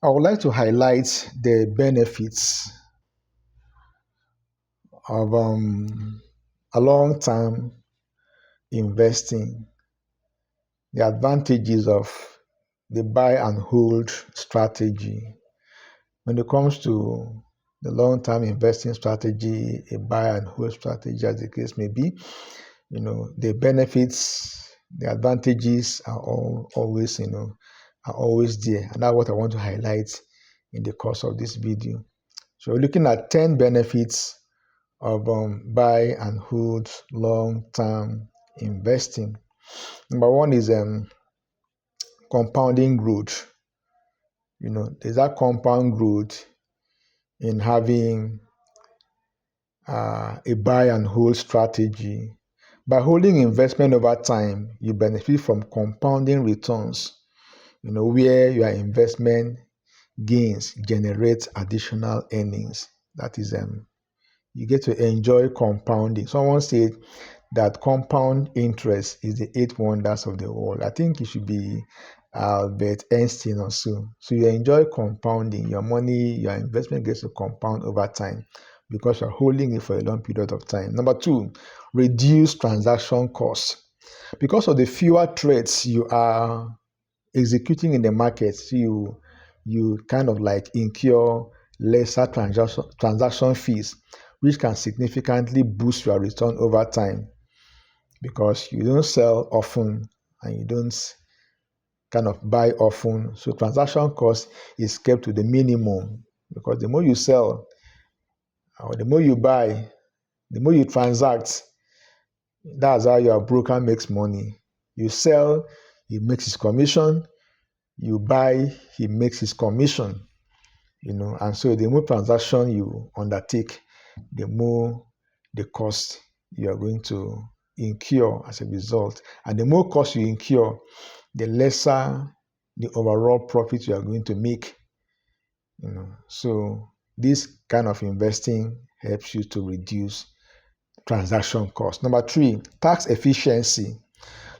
I would like to highlight the benefits of a long-term investing, the advantages of the buy and hold strategy. When it comes to the long-term investing strategy, a buy and hold strategy, as the case may be, the benefits, the advantages are always, are always there. And that's what I want to highlight in the course of this video. So we're looking at 10 benefits of buy and hold long-term investing. Number one is compounding growth. There's that compound growth in having a buy and hold strategy. By holding investment over time, you benefit from compounding returns, where your investment gains generate additional earnings. That is, you get to enjoy compounding. Someone said that compound interest is the eight wonders of the world. I think it should be Albert Einstein or so. So you enjoy compounding. Your money, your investment gets to compound over time because you're holding it for a long period of time. Number two, reduce transaction costs. Because of the fewer trades you are executing in the market, so you kind of like incur lesser transaction fees, which can significantly boost your return over time because you don't sell often and you don't kind of buy often. So transaction cost is kept to the minimum because the more you sell or the more you buy, the more you transact, that's how your broker makes money. You sell, he makes his commission. You buy, he makes his commission. And so the more transaction you undertake, the more the cost you are going to incur as a result. And the more cost you incur, the lesser the overall profit you are going to make. So this kind of investing helps you to reduce transaction costs. Number three, tax efficiency.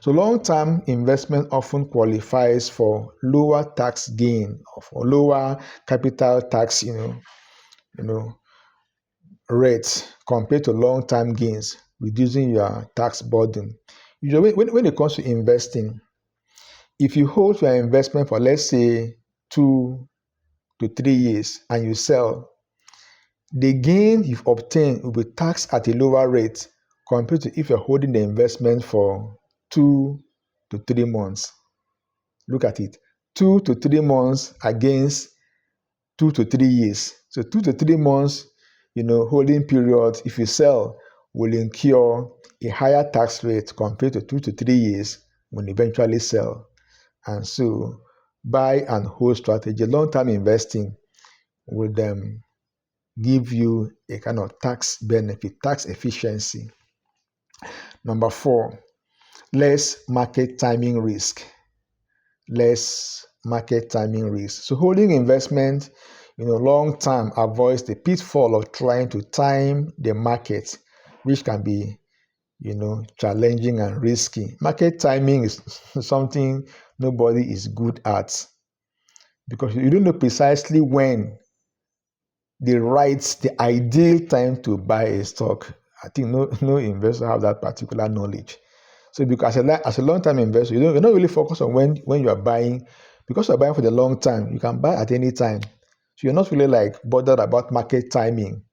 So long-term investment often qualifies for lower tax gain or lower capital tax, rates compared to long-term gains, reducing your tax burden. Usually, when it comes to investing, if you hold your investment for, let's say, 2 to 3 years and you sell, the gain you've obtained will be taxed at a lower rate compared to if you're holding the investment for 2 to 3 months. Look at it. 2 to 3 months against 2 to 3 years. So 2 to 3 months, holding period, if you sell, will incur a higher tax rate compared to 2 to 3 years when you eventually sell. And so buy and hold strategy, long-term investing will give you a kind of tax benefit, tax efficiency. Number four, less market timing risk. Less market timing risk. So holding investment, long term avoids the pitfall of trying to time the market, which can be, challenging and risky. Market timing is something nobody is good at because you don't know precisely when the ideal time to buy a stock. I think no investor have that particular knowledge. So because as a long-term investor, you're not really focused on when you are buying, because you're buying for the long time, you can buy at any time. So you're not really like bothered about market timing.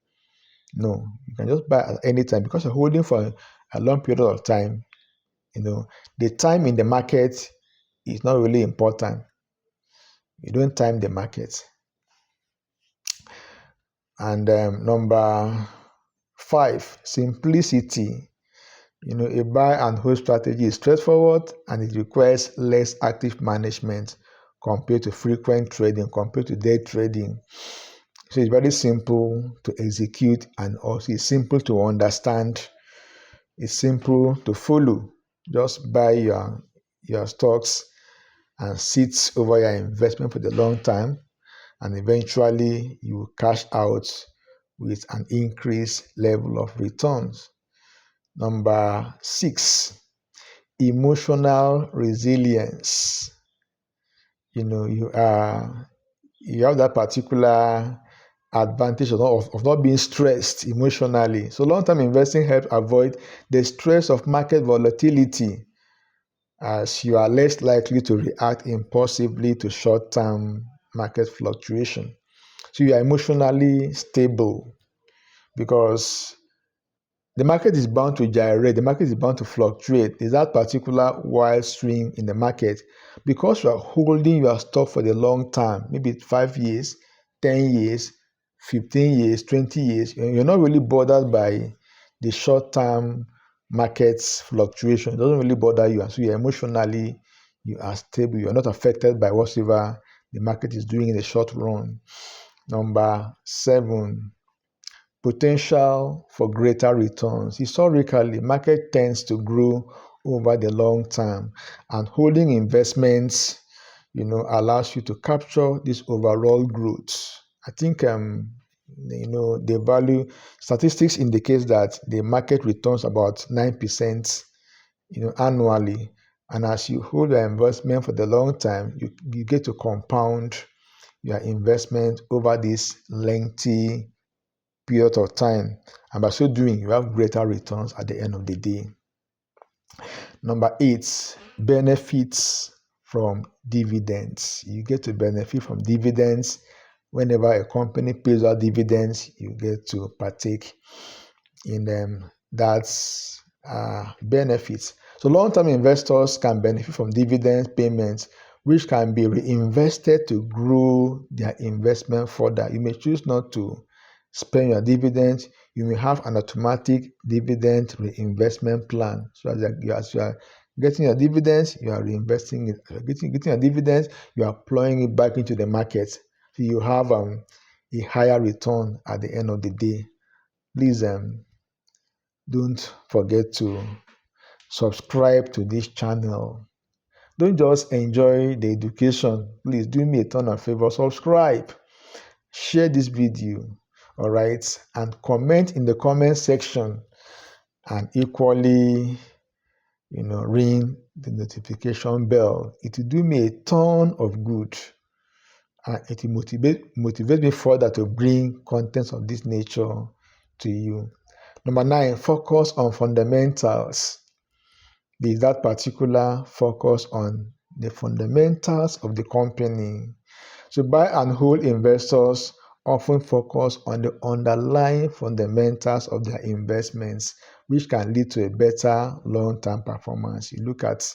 No, you can just buy at any time because you're holding for a long period of time. The time in the market is not really important. You don't time the market. And number five, simplicity. A buy and hold strategy is straightforward and it requires less active management compared to frequent trading, compared to day trading. So it's very simple to execute and also it's simple to understand. It's simple to follow. Just buy your stocks and sit over your investment for the long time, and eventually you will cash out with an increased level of returns. Number six, emotional resilience. You you have that particular advantage of not being stressed emotionally. So long-term investing helps avoid the stress of market volatility, as you are less likely to react impulsively to short-term market fluctuation. So you are emotionally stable because the market is bound to gyrate, the market is bound to fluctuate. There's that particular wild swing in the market. Because you are holding your stock for the long term, maybe 5 years, 10 years, 15 years, 20 years, you're not really bothered by the short term market's fluctuation. It doesn't really bother you. And so you are stable. You're not affected by whatever the market is doing in the short run. Number 7, potential for greater returns. Historically, market tends to grow over the long term, and holding investments, allows you to capture this overall growth. I think the value statistics indicates that the market returns about 9%, annually. And as you hold your investment for the long time, you get to compound your investment over this lengthy period of time, and by so doing you have greater returns at the end of the day. Number 8, benefits from dividends. You get to benefit from dividends. Whenever a company pays out dividends, you get to partake in them. That's benefits. So long-term investors can benefit from dividends payments, which can be reinvested to grow their investment further. You may choose not to spend your dividends. You may have an automatic dividend reinvestment plan. So as you are getting your dividends, you are reinvesting it. Getting your dividends, you are plowing it back into the market. So you have a higher return at the end of the day. Please don't forget to subscribe to this channel. Don't just enjoy the education. Please do me a ton of favor. Subscribe. Share this video. All right. And comment in the comment section. And equally, ring the notification bell. It will do me a ton of good. And it will motivate me further to bring contents of this nature to you. Number 9, focus on fundamentals. There is that particular focus on the fundamentals of the company. So buy and hold investors often focus on the underlying fundamentals of their investments, which can lead to a better long-term performance. You look at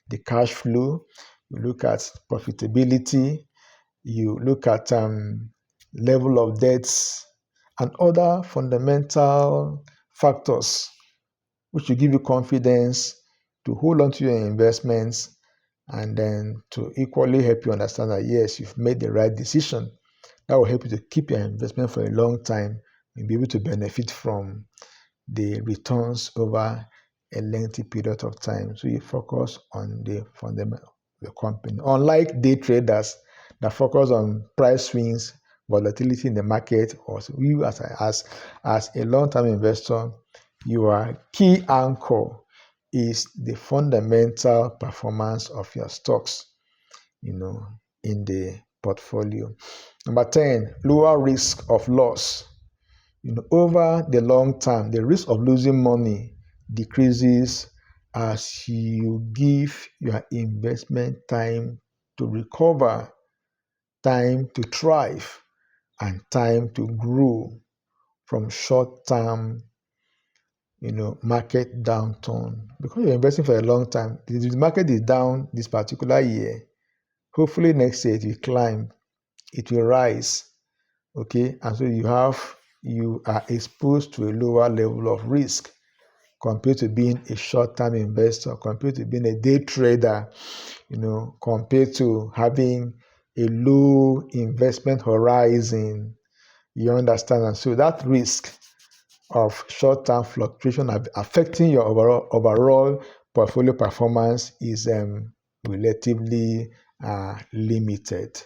the cash flow, you look at profitability, you look at level of debts and other fundamental factors which will give you confidence to hold on to your investments, and then to equally help you understand that yes, you've made the right decision. That will help you to keep your investment for a long time and be able to benefit from the returns over a lengthy period of time. So you focus on the fundamental of the company. Unlike day traders that focus on price swings, volatility in the market, or you as a long-term investor, your key anchor is the fundamental performance of your stocks, in the portfolio. Number 10, lower risk of loss. Over the long term, the risk of losing money decreases as you give your investment time to recover, time to thrive, and time to grow from short-term, market downturn. Because you're investing for a long time, if the market is down this particular year, hopefully next year it will climb, it will rise, okay? And so you are exposed to a lower level of risk compared to being a short-term investor, compared to being a day trader, compared to having a low investment horizon. You understand? And so that risk of short-term fluctuation affecting your overall portfolio performance is relatively limited.